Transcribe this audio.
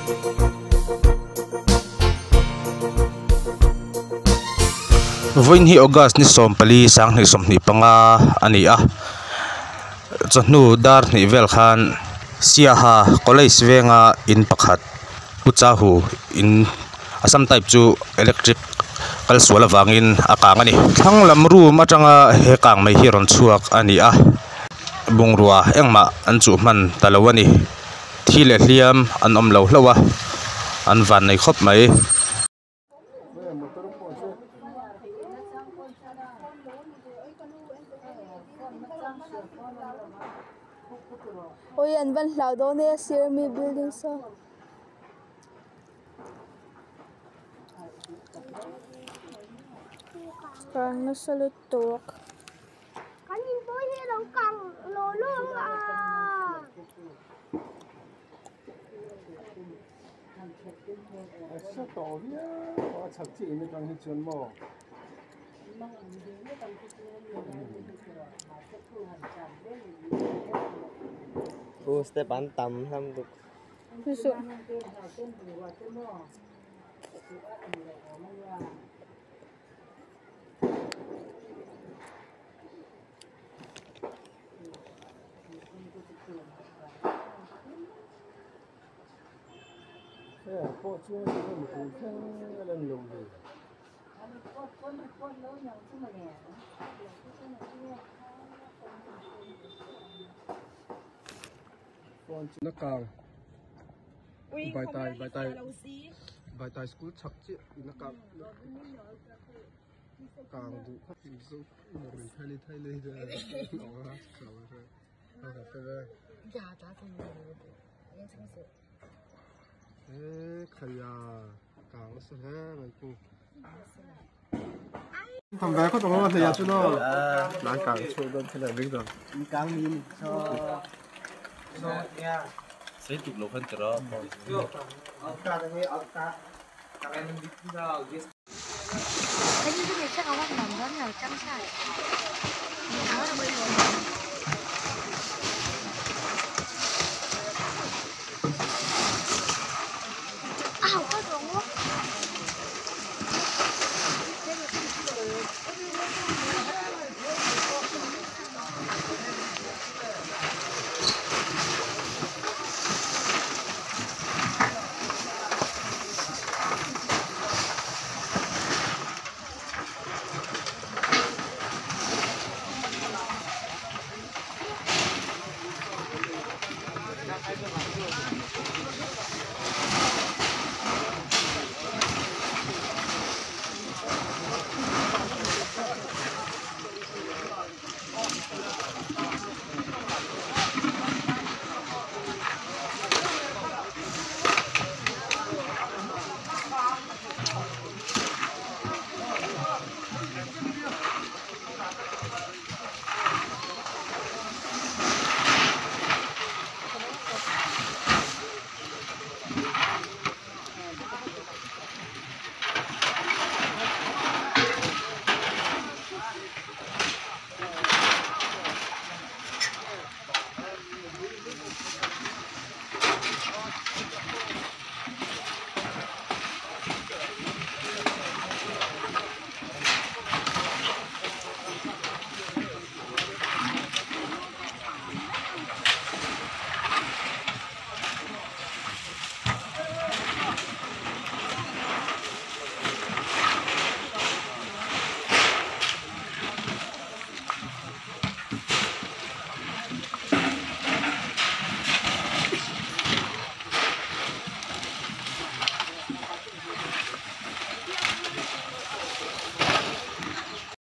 Vawiin hi August ni sompali sang ni somni panga ani a chawhnu dar ni vel khan Siaha Collage venga in pakhat Pu.Chahu in asam type chu electric kal sual avangin akang ani thang lamru matanga he kang mai hi ron chuak ani a bungrua engmah an chu man talawani thile hliam an om lo hlawa an van nei khop mai ôi anh vẫn lão đó nè share me building so càng nó sẽ lụt tuột cái gì bố như đâu càng lồ luôn à sao tổ nhá có chặt chị mới càng hết chuyện mò cô step bán tầm tham được thực cô chưa có một cú thế lên lùng gì con nó càng bài tài school chặt chứ nó càng đủ khắp những số mình thay lên rồi nó sao rồi nó là cái đấy khaya càng nó sẽ mình cũng thằng bé có tụi nó thì chú nó lại càng chú nó thế là biết rồi càng nhìn cho sẽ chụp lục hơn từ đó cái gì cái này chắc ông bắt nằm đó là chăm sóc áo là bây giờ